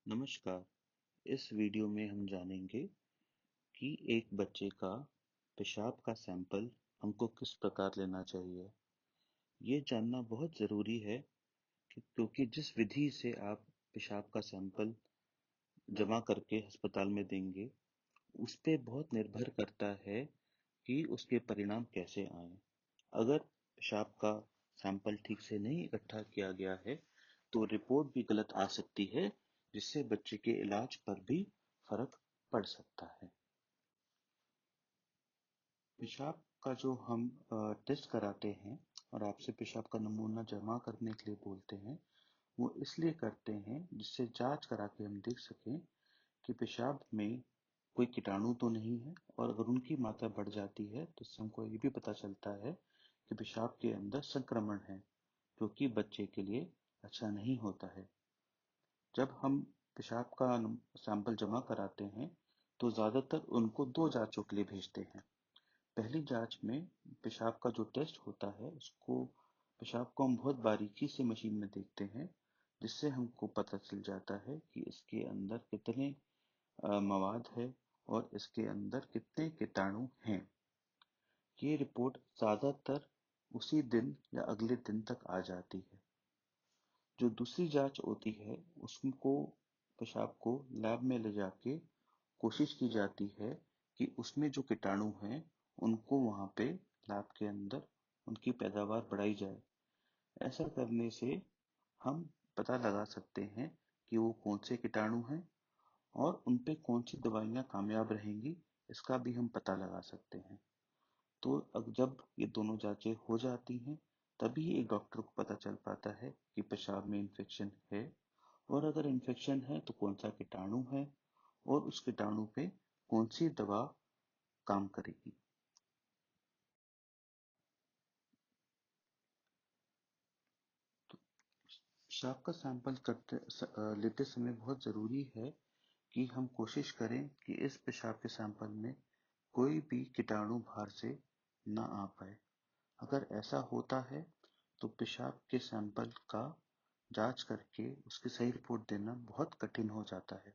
नमस्कार। इस वीडियो में हम जानेंगे कि एक बच्चे का पेशाब का सैंपल हमको किस प्रकार लेना चाहिए। ये जानना बहुत ज़रूरी है क्योंकि जिस विधि से आप पेशाब का सैंपल जमा करके अस्पताल में देंगे, उस पे बहुत निर्भर करता है कि उसके परिणाम कैसे आए। अगर पेशाब का सैंपल ठीक से नहीं इकट्ठा किया गया है, तो रिपोर्ट भी गलत आ सकती है, जिससे बच्चे के इलाज पर भी फर्क पड़ सकता है। पेशाब का जो हम टेस्ट कराते हैं और आपसे पेशाब का नमूना जमा करने के लिए बोलते हैं, वो इसलिए करते हैं जिससे जांच करा के हम देख सकें कि पेशाब में कोई कीटाणु तो नहीं है, और अगर उनकी मात्रा बढ़ जाती है तो इससे हमको ये भी पता चलता है कि पेशाब के अंदर संक्रमण है, जो कि बच्चे के लिए अच्छा नहीं होता है। जब हम पेशाब का सैंपल जमा कराते हैं तो ज्यादातर उनको दो जांचों के लिए भेजते हैं। पहली जांच में पेशाब का जो टेस्ट होता है, उसको पेशाब को हम बहुत बारीकी से मशीन में देखते हैं, जिससे हमको पता चल जाता है कि इसके अंदर कितने मवाद है और इसके अंदर कितने कीटाणु हैं। ये रिपोर्ट ज्यादातर उसी दिन या अगले दिन तक आ जाती है। जो दूसरी जांच होती है, उसको पेशाब को लैब में ले जाके कोशिश की जाती है कि उसमें जो कीटाणु हैं, उनको वहां पे लैब के अंदर उनकी पैदावार बढ़ाई जाए। ऐसा करने से हम पता लगा सकते हैं कि वो कौन से कीटाणु हैं और उन पे कौन सी दवाइयां कामयाब रहेंगी, इसका भी हम पता लगा सकते हैं। तो अब जब ये दोनों जांचें हो जाती हैं, तभी एक डॉक्टर को पता चल पाता है कि पेशाब में इन्फेक्शन है, और अगर इन्फेक्शन है तो कौन सा कीटाणु है और उस कीटाणु पे कौन सी दवा काम करेगी। पेशाब का सैंपल लेते समय बहुत जरूरी है कि हम कोशिश करें कि इस पेशाब के सैंपल में कोई भी कीटाणु बाहर से ना आ पाए। अगर ऐसा होता है तो पेशाब के सैंपल का जांच करके उसकी सही रिपोर्ट देना बहुत कठिन हो जाता है।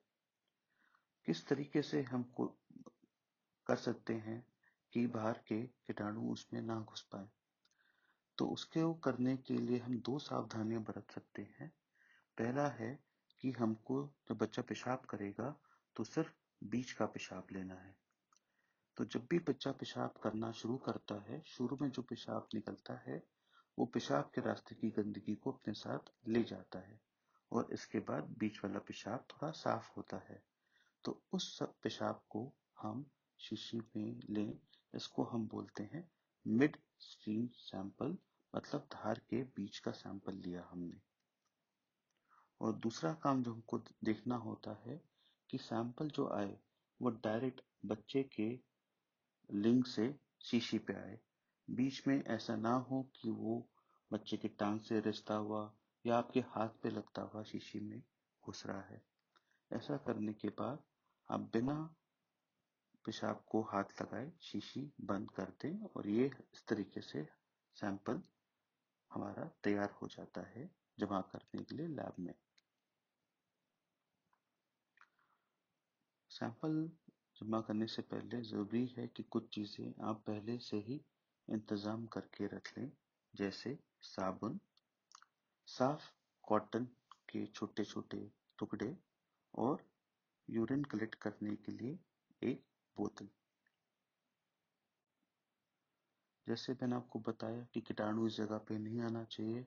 किस तरीके से हम कर सकते हैं कि बाहर के कीटाणु उसमें ना घुस पाए, तो उसके वो करने के लिए हम दो सावधानियां बरत सकते हैं। पहला है कि हमको जब बच्चा पेशाब करेगा तो सिर्फ बीच का पेशाब लेना है। तो जब भी बच्चा पेशाब करना शुरू करता है, शुरू में जो पेशाब निकलता है वो पेशाब के रास्ते की गंदगी को अपने साथ ले जाता है, और इसके बाद बीच वाला पेशाब थोड़ा साफ होता है। तो उस सब पेशाब को हम शीशी में लें। इसको हम बोलते हैं मिड स्ट्रीम सैंपल, मतलब धार के बीच का सैंपल लिया हमने। और दूसरा काम जो हमको देखना होता है कि सैंपल जो आए वो डायरेक्ट बच्चे के लिंग से शीशी पे आए। बीच में ऐसा ना हो कि वो बच्चे के टांग से रिसता हुआ या आपके हाथ पे लगता हुआ शीशी में घुस रहा है। ऐसा करने के बाद आप बिना पेशाब को हाथ लगाए शीशी बंद कर दें, और ये इस तरीके से सैंपल हमारा तैयार हो जाता है जमा करने के लिए लैब में। सैंपल जमा करने से पहले जरूरी है कि कुछ चीजें आप पहले से ही इंतजाम करके रख लें, जैसे साबुन, साफ कॉटन के छोटे छोटे टुकड़े, और यूरिन कलेक्ट करने के लिए एक बोतल। जैसे मैंने आपको बताया कि कीटाणु इस जगह पे नहीं आना चाहिए,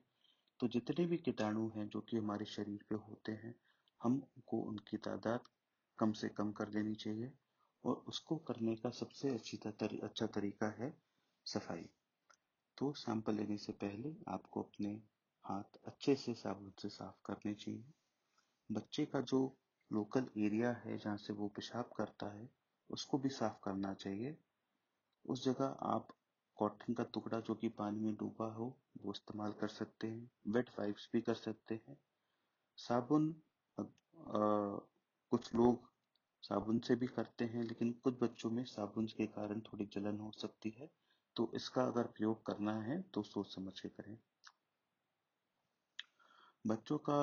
तो जितने भी कीटाणु हैं जो कि हमारे शरीर पे होते हैं, हमको उनकी तादाद कम से कम कर देनी चाहिए, और उसको करने का सबसे अच्छा तरीका है सफाई। तो सैंपल लेने से पहले आपको अपने हाथ अच्छे से साबुन से साफ करने चाहिए। बच्चे का जो लोकल एरिया है जहाँ से वो पेशाब करता है, उसको भी साफ करना चाहिए। उस जगह आप कॉटन का टुकड़ा जो कि पानी में डूबा हो, वो इस्तेमाल कर सकते हैं। वेट वाइप्स भी कर सकते हैं। साबुन कुछ लोग साबुन से भी करते हैं, लेकिन कुछ बच्चों में साबुन के कारण थोड़ी जलन हो सकती है, तो इसका अगर प्रयोग करना है तो सोच समझ के करें। बच्चों का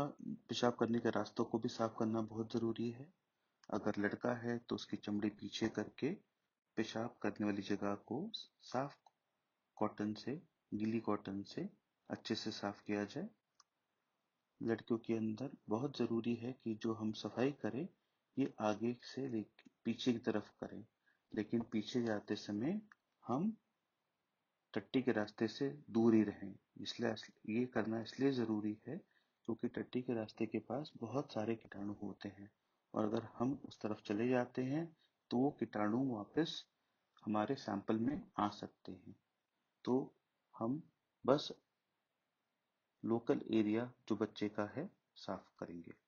पेशाब करने के रास्तों को भी साफ करना बहुत जरूरी है। अगर लड़का है तो उसकी चमड़ी पीछे करके पेशाब करने वाली जगह को साफ कॉटन से, गीली कॉटन से अच्छे से साफ किया जाए। लड़कियों के अंदर बहुत जरूरी है कि जो हम सफाई करें ये आगे से पीछे की तरफ करें, लेकिन पीछे जाते समय हम टट्टी के रास्ते से दूर ही रहें। इसलिए ये करना इसलिए जरूरी है क्योंकि टट्टी के रास्ते के पास बहुत सारे कीटाणु होते हैं, और अगर हम उस तरफ चले जाते हैं तो वो कीटाणु वापस हमारे सैंपल में आ सकते हैं। तो हम बस लोकल एरिया जो बच्चे का है साफ करेंगे।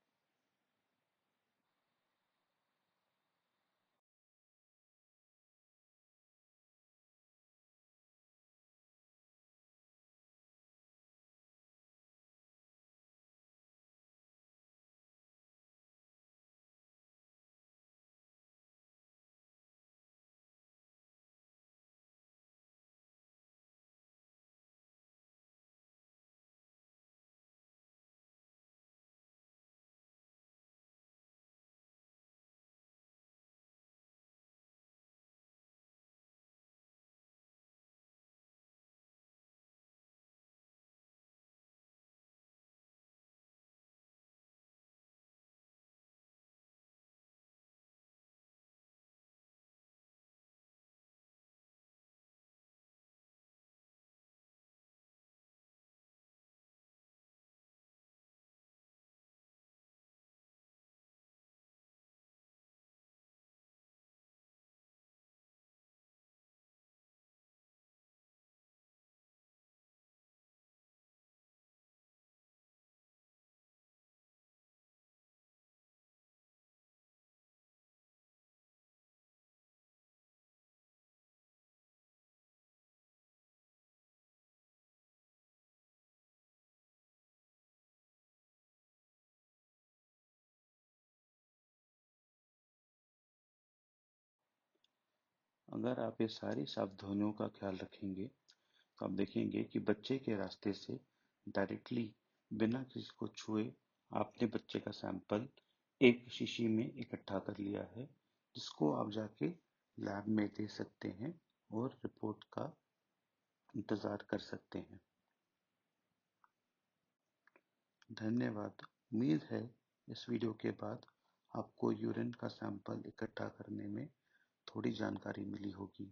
अगर आप ये सारी सावधानियों का ख्याल रखेंगे तो आप देखेंगे कि बच्चे के रास्ते से डायरेक्टली बिना किसी को छुए आपने बच्चे का सैंपल एक शीशी में इकट्ठा कर लिया है, जिसको आप जाके लैब में दे सकते हैं और रिपोर्ट का इंतजार कर सकते हैं। धन्यवाद। उम्मीद है इस वीडियो के बाद आपको यूरिन का सैंपल इकट्ठा करने में थोड़ी जानकारी मिली होगी।